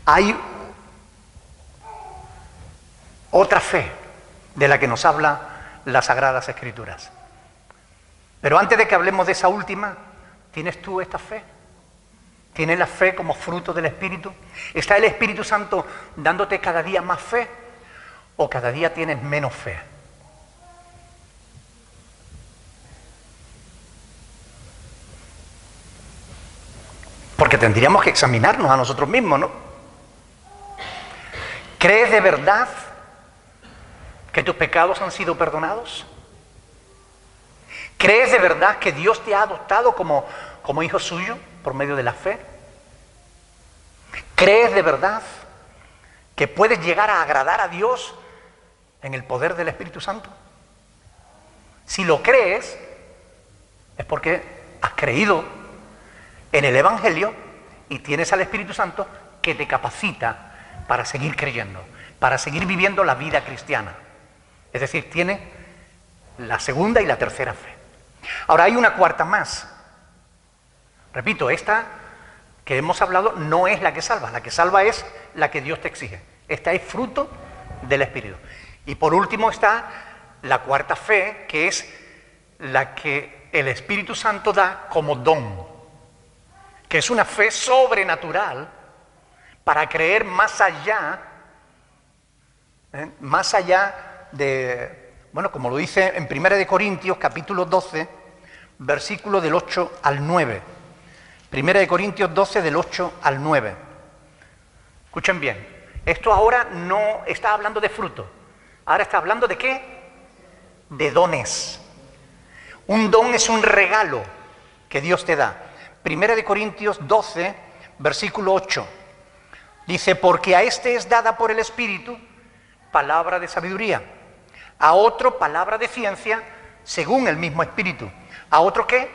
A: hay otra fe de la que nos habla las Sagradas Escrituras. Pero antes de que hablemos de esa última, ¿tienes tú esta fe? ¿Tienes la fe como fruto del Espíritu? ¿Está el Espíritu Santo dándote cada día más fe o cada día tienes menos fe? Porque tendríamos que examinarnos a nosotros mismos, ¿no? ¿Crees de verdad que tus pecados han sido perdonados? ¿Crees de verdad que Dios te ha adoptado como hijo suyo por medio de la fe? ¿Crees de verdad que puedes llegar a agradar a Dios en el poder del Espíritu Santo? Si lo crees, es porque has creído en el Evangelio y tienes al Espíritu Santo que te capacita para seguir creyendo, para seguir viviendo la vida cristiana. Es decir, tiene la segunda y la tercera fe. Ahora hay una cuarta más. Repito, esta que hemos hablado no es la que salva es la que Dios te exige. Esta es fruto del Espíritu. Y por último está la cuarta fe, que es la que el Espíritu Santo da como don, que es una fe sobrenatural para creer más allá de, bueno, como lo dice en 1 Corintios capítulo 12, versículo del 8 al 9. 1 Corintios 12 del 8 al 9. Escuchen bien, esto ahora no está hablando de fruto, ahora está hablando de ¿qué? De dones. Un don es un regalo que Dios te da. 1 Corintios 12, versículo 8. Dice, porque a este es dada por el Espíritu palabra de sabiduría, a otro palabra de ciencia según el mismo Espíritu, a otro ¿qué?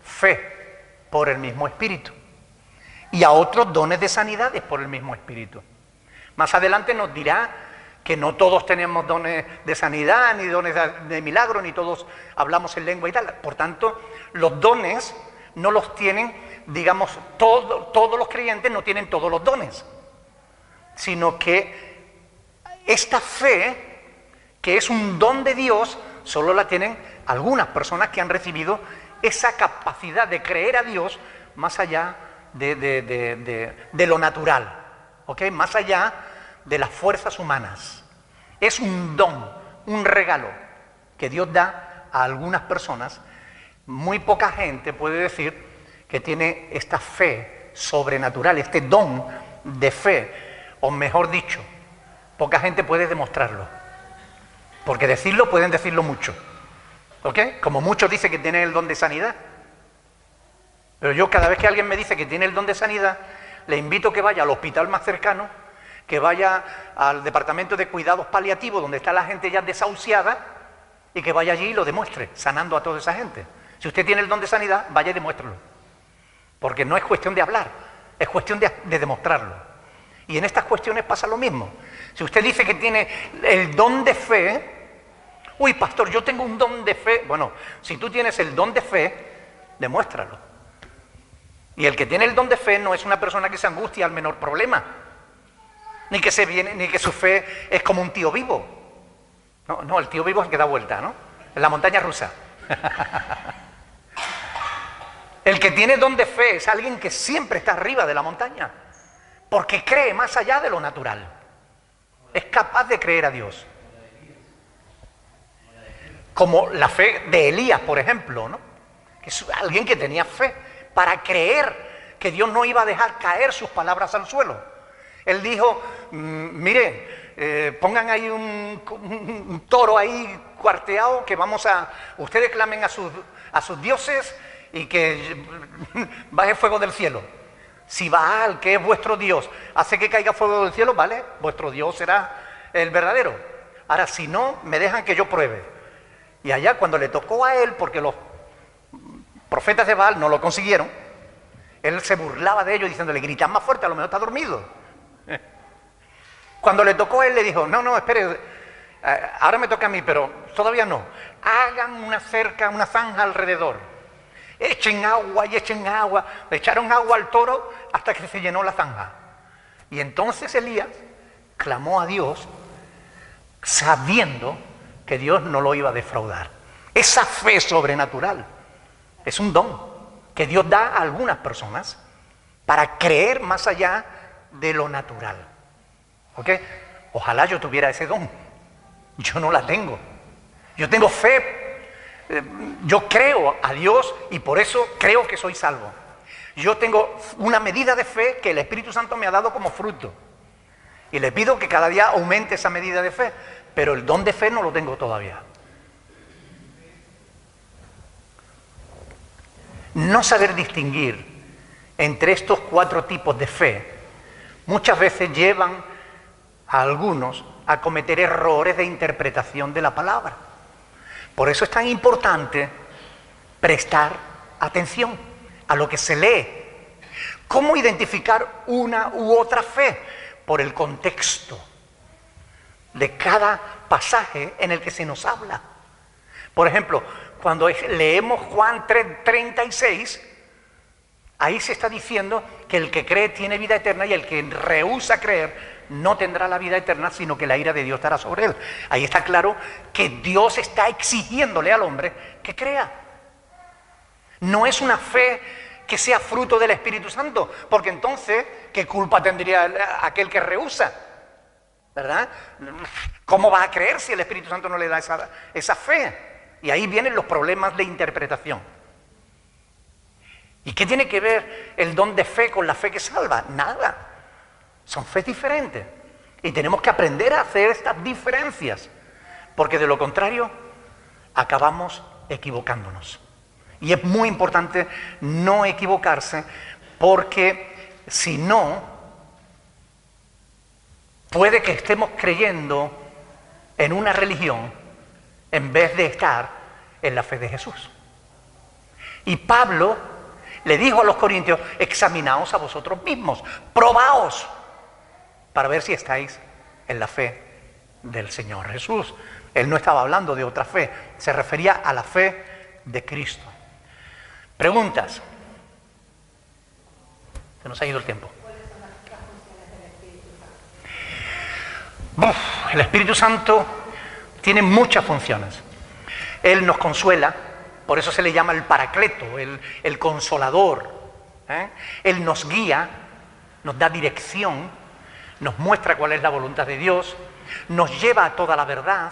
A: Fe por el mismo Espíritu, y a otros dones de sanidades por el mismo Espíritu. Más adelante nos dirá que no todos tenemos dones de sanidad, ni dones de milagro, ni todos hablamos en lengua y tal. Por tanto, los dones no los tienen, digamos, todos los creyentes no tienen todos los dones, sino que esta fe, que es un don de Dios, solo la tienen algunas personas que han recibido esa capacidad de creer a Dios más allá de lo natural, ¿ok? Más allá de las fuerzas humanas. Es un don, un regalo que Dios da a algunas personas. Muy poca gente puede decir que tiene esta fe sobrenatural, este don de fe, o mejor dicho, poca gente puede demostrarlo, porque decirlo pueden decirlo mucho, ¿ok? Como muchos dicen que tienen el don de sanidad, pero yo cada vez que alguien me dice que tiene el don de sanidad, le invito a que vaya al hospital más cercano, que vaya al departamento de cuidados paliativos donde está la gente ya desahuciada y que vaya allí y lo demuestre, sanando a toda esa gente. Si usted tiene el don de sanidad, vaya y demuéstralo, porque no es cuestión de hablar, es cuestión de demostrarlo. Y en estas cuestiones pasa lo mismo. Si usted dice que tiene el don de fe, uy, pastor, yo tengo un don de fe. Bueno, si tú tienes el don de fe, demuéstralo. Y el que tiene el don de fe no es una persona que se angustia al menor problema. ni que su fe es como un tío vivo. No, no, el tío vivo es el que da vuelta, ¿no? En la montaña rusa. El que tiene don de fe es alguien que siempre está arriba de la montaña, porque cree más allá de lo natural. Es capaz de creer a Dios. Como la fe de Elías, por ejemplo, ¿no? Que es alguien que tenía fe para creer que Dios no iba a dejar caer sus palabras al suelo. Él dijo, miren, pongan ahí un toro ahí cuarteado, que ustedes clamen a sus dioses y que baje fuego del cielo. Si Baal, que es vuestro Dios, hace que caiga fuego del cielo, vale, vuestro Dios será el verdadero. Ahora, si no, me dejan que yo pruebe. Y allá cuando le tocó a él, porque los profetas de Baal no lo consiguieron, él se burlaba de ellos diciéndole, gritan más fuerte, a lo mejor está dormido. Cuando le tocó a él, le dijo, no, espere, ahora me toca a mí, pero todavía no. Hagan una cerca, una zanja alrededor. Echen agua y echen agua. Le echaron agua al toro hasta que se llenó la zanja. Y entonces Elías clamó a Dios sabiendo que Dios no lo iba a defraudar. Esa fe sobrenatural es un don que Dios da a algunas personas para creer más allá de lo natural. ¿Ok? Ojalá yo tuviera ese don. Yo no la tengo. Yo tengo fe. Yo creo a Dios y por eso creo que soy salvo. Yo tengo una medida de fe que el Espíritu Santo me ha dado como fruto. Y le pido que cada día aumente esa medida de fe. Pero el don de fe no lo tengo todavía. No saber distinguir entre estos 4 tipos de fe muchas veces llevan a algunos a cometer errores de interpretación de la palabra. Por eso es tan importante prestar atención a lo que se lee. ¿Cómo identificar una u otra fe? Por el contexto de cada pasaje en el que se nos habla. Por ejemplo, cuando leemos Juan 3:36, ahí se está diciendo que el que cree tiene vida eterna y el que rehúsa creer no tendrá la vida eterna, sino que la ira de Dios estará sobre él. Ahí está claro que Dios está exigiéndole al hombre que crea. No es una fe que sea fruto del Espíritu Santo, porque entonces, ¿qué culpa tendría aquel que rehúsa? ¿Verdad? ¿Cómo va a creer si el Espíritu Santo no le da esa fe? Y ahí vienen los problemas de interpretación. ¿Y qué tiene que ver el don de fe con la fe que salva? Nada. Son fe diferentes. Y tenemos que aprender a hacer estas diferencias, porque de lo contrario acabamos equivocándonos. Y es muy importante no equivocarse, porque si no, puede que estemos creyendo en una religión en vez de estar en la fe de Jesús. Y Pablo le dijo a los corintios, examinaos a vosotros mismos, probaos, para ver si estáis en la fe del Señor Jesús. Él no estaba hablando de otra fe, se refería a la fe de Cristo. Preguntas. Se nos ha ido el tiempo.
B: ¿Cuáles son las funciones del Espíritu Santo?
A: El Espíritu Santo tiene muchas funciones. Él nos consuela, por eso se le llama el Paracleto, el consolador. Él nos guía, nos da dirección, nos muestra cuál es la voluntad de Dios, nos lleva a toda la verdad.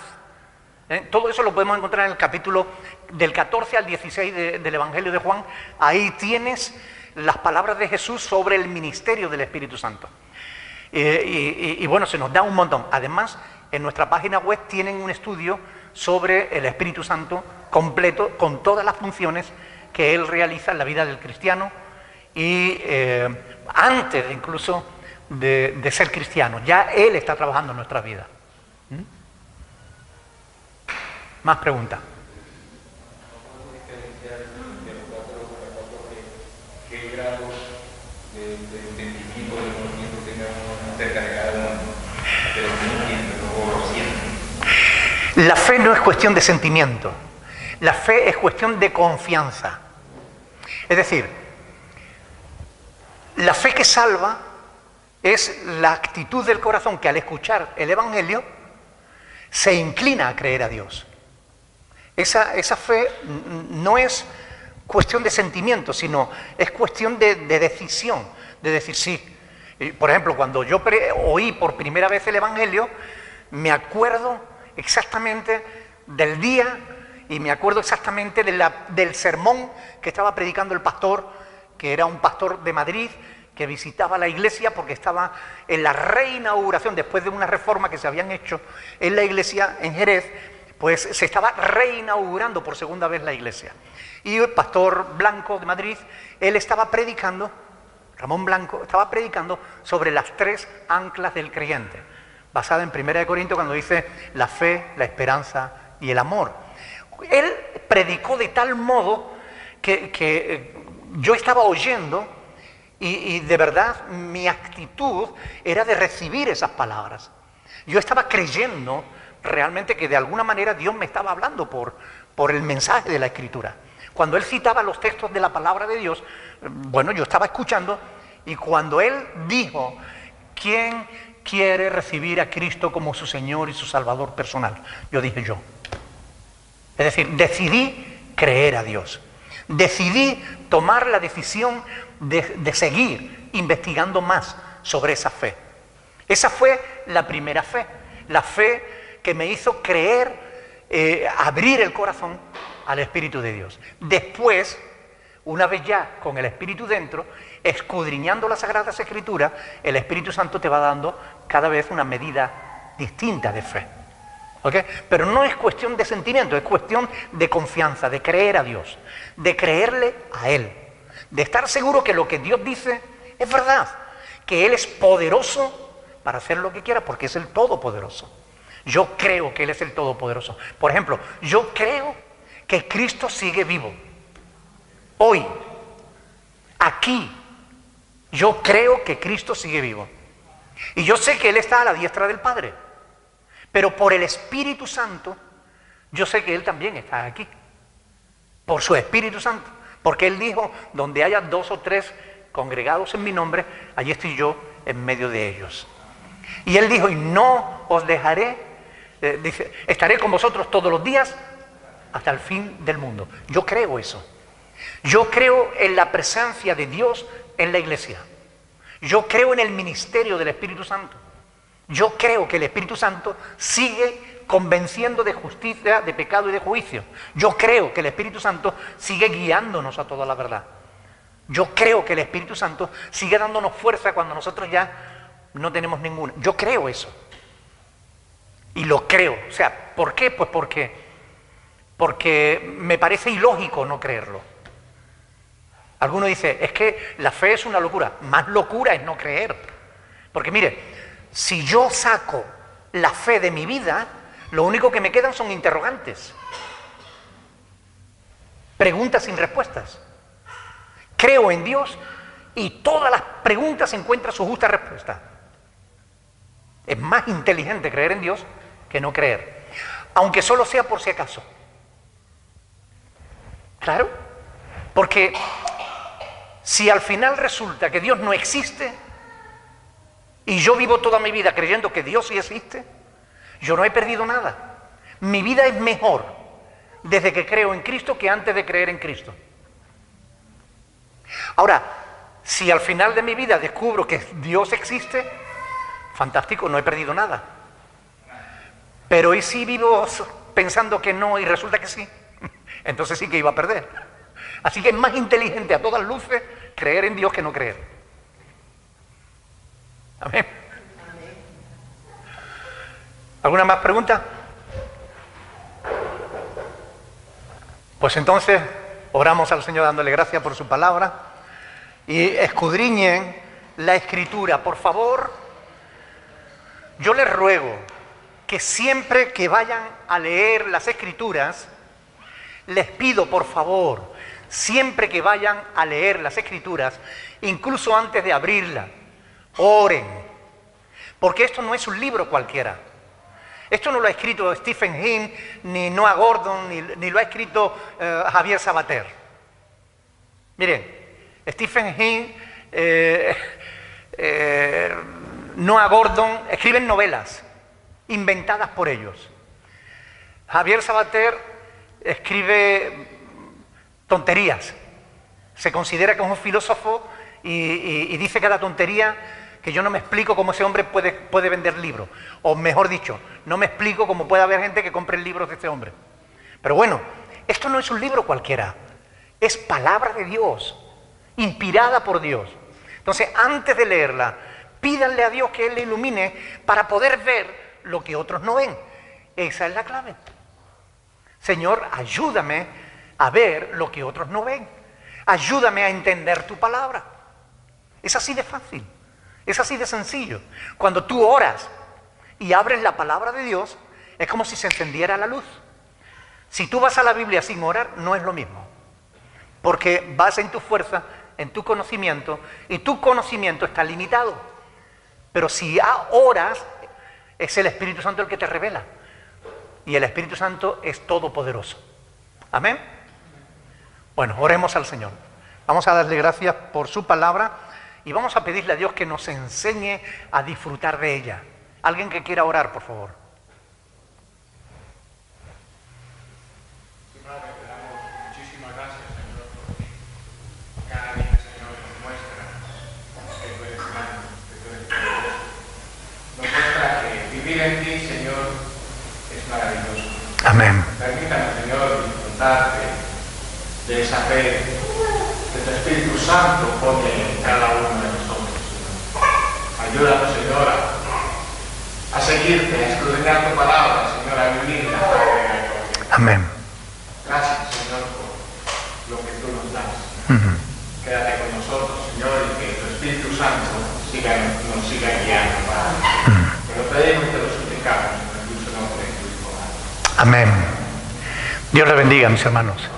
A: Todo eso lo podemos encontrar en el capítulo del 14 al 16 del Evangelio de Juan. Ahí tienes las palabras de Jesús sobre el ministerio del Espíritu Santo. Y bueno, se nos da un montón. Además, en nuestra página web tienen un estudio sobre el Espíritu Santo completo, con todas las funciones que Él realiza en la vida del cristiano y antes incluso de ser cristiano. Ya Él está trabajando en nuestra vida. Más preguntas.
C: ¿Qué grado de entendimiento, de conocimiento tenga uno acerca de cada uno de los que entienden o lo sienten?
A: La fe no es cuestión de sentimiento. La fe es cuestión de confianza. Es decir, la fe que salva es la actitud del corazón que al escuchar el Evangelio se inclina a creer a Dios. Esa fe no es cuestión de sentimiento, sino es cuestión de decisión, de decir sí. Por ejemplo, cuando yo oí por primera vez el Evangelio, me acuerdo exactamente del día y me acuerdo exactamente del sermón que estaba predicando el pastor, que era un pastor de Madrid, que visitaba la iglesia porque estaba en la reinauguración, después de una reforma que se habían hecho en la iglesia en Jerez, pues se estaba reinaugurando por segunda vez la iglesia. Y el pastor Blanco de Madrid, él estaba predicando, Ramón Blanco, estaba predicando sobre las 3 anclas del creyente, basada en 1 Corintios cuando dice la fe, la esperanza y el amor. Él predicó de tal modo que yo estaba oyendo y de verdad mi actitud era de recibir esas palabras. Yo estaba creyendo realmente que de alguna manera Dios me estaba hablando por el mensaje de la Escritura. Cuando él citaba los textos de la palabra de Dios, bueno, yo estaba escuchando, y cuando él dijo, ¿quién quiere recibir a Cristo como su Señor y su Salvador personal? Yo dije yo. Es decir, decidí creer a Dios. Decidí tomar la decisión de seguir investigando más sobre esa fe. Esa fue la primera fe, la fe que me hizo creer, abrir el corazón al Espíritu de Dios. Después, una vez ya con el Espíritu dentro, escudriñando las Sagradas Escrituras, el Espíritu Santo te va dando cada vez una medida distinta de fe. ¿Ok? Pero no es cuestión de sentimiento, es cuestión de confianza, de creer a Dios, de creerle a Él, de estar seguro que lo que Dios dice es verdad, que Él es poderoso para hacer lo que quiera porque es el Todopoderoso. Yo creo que Él es el Todopoderoso. Por ejemplo, yo creo que Cristo sigue vivo. Hoy, aquí, yo creo que Cristo sigue vivo. Y yo sé que Él está a la diestra del Padre. Pero por el Espíritu Santo, yo sé que Él también está aquí. Por su Espíritu Santo. Porque Él dijo, donde haya 2 o 3 congregados en mi nombre, allí estoy yo en medio de ellos. Y Él dijo, y no os dejaré, dice, estaré con vosotros todos los días hasta el fin del mundo. Yo creo eso. Yo creo en la presencia de Dios en la iglesia. Yo creo en el ministerio del Espíritu Santo. Yo creo que el Espíritu Santo sigue convenciendo de justicia, de pecado y de juicio. Yo creo que el Espíritu Santo sigue guiándonos a toda la verdad. Yo creo que el Espíritu Santo sigue dándonos fuerza cuando nosotros ya no tenemos ninguna. Yo creo eso. Y lo creo. O sea, ¿por qué? Pues porque me parece ilógico no creerlo. Alguno dice, es que la fe es una locura. Más locura es no creer. Porque mire, si yo saco la fe de mi vida, lo único que me quedan son interrogantes. Preguntas sin respuestas. Creo en Dios y todas las preguntas encuentran su justa respuesta. Es más inteligente creer en Dios que no creer. Aunque solo sea por si acaso. Claro, porque si al final resulta que Dios no existe y yo vivo toda mi vida creyendo que Dios sí existe, yo no he perdido nada. Mi vida es mejor desde que creo en Cristo que antes de creer en Cristo. Ahora, si al final de mi vida descubro que Dios existe, fantástico, no he perdido nada. Pero ¿y si vivo pensando que no y resulta que sí? Entonces sí que iba a perder. Así que es más inteligente a todas luces creer en Dios que no creer. Amén. ¿Alguna más pregunta? Pues entonces oramos al Señor dándole gracias por su palabra y escudriñen la Escritura. Por favor, yo les ruego que siempre que vayan a leer las Escrituras, les pido por favor, siempre que vayan a leer las Escrituras, incluso antes de abrirla, oren, porque esto no es un libro cualquiera. Esto no lo ha escrito Stephen Hinn, ni Noah Gordon, ni lo ha escrito Javier Sabater. Miren, Stephen Hinn Noah Gordon, escriben novelas inventadas por ellos. Javier Sabater escribe tonterías. Se considera que es un filósofo y dice cada tontería que yo no me explico cómo ese hombre puede vender libros. O mejor dicho, no me explico cómo puede haber gente que compre libros de este hombre. Pero bueno, esto no es un libro cualquiera. Es palabra de Dios, inspirada por Dios. Entonces, antes de leerla, pídanle a Dios que Él le ilumine para poder ver lo que otros no ven. Esa es la clave. Señor, ayúdame a ver lo que otros no ven. Ayúdame a entender tu palabra. Es así de fácil, es así de sencillo. Cuando tú oras y abres la palabra de Dios, es como si se encendiera la luz. Si tú vas a la Biblia sin orar, no es lo mismo. Porque vas en tu fuerza, en tu conocimiento, y tu conocimiento está limitado. Pero si oras, es el Espíritu Santo el que te revela. Y el Espíritu Santo es todopoderoso. Amén. Bueno, oremos al Señor. Vamos a darle gracias por su palabra y vamos a pedirle a Dios que nos enseñe a disfrutar de ella. Alguien que quiera orar, por favor.
D: Sí, Padre, te damos muchísimas gracias, Señor, porque cada día, Señor, nos muestra que tú eres grande, que tú eres poderoso. Nos muestra que vivir en ti, Señor, es maravilloso.
A: Amén.
D: Permítanos, Señor, disfrutar de esa fe que tu Espíritu Santo pone en cada uno de nosotros, Señor. Ayúdanos, Señor, a seguirte, a escudriñar tu palabra, Señor, a vivirla.
A: Amén.
D: Gracias, Señor, por lo que tú nos das. Quédate con nosotros, Señor, y que tu Espíritu Santo nos siga guiando, Padre. Te lo pedimos y te lo suplicamos en el dulce nombre de tu Hijo.
A: Amén. Dios le bendiga, mis hermanos.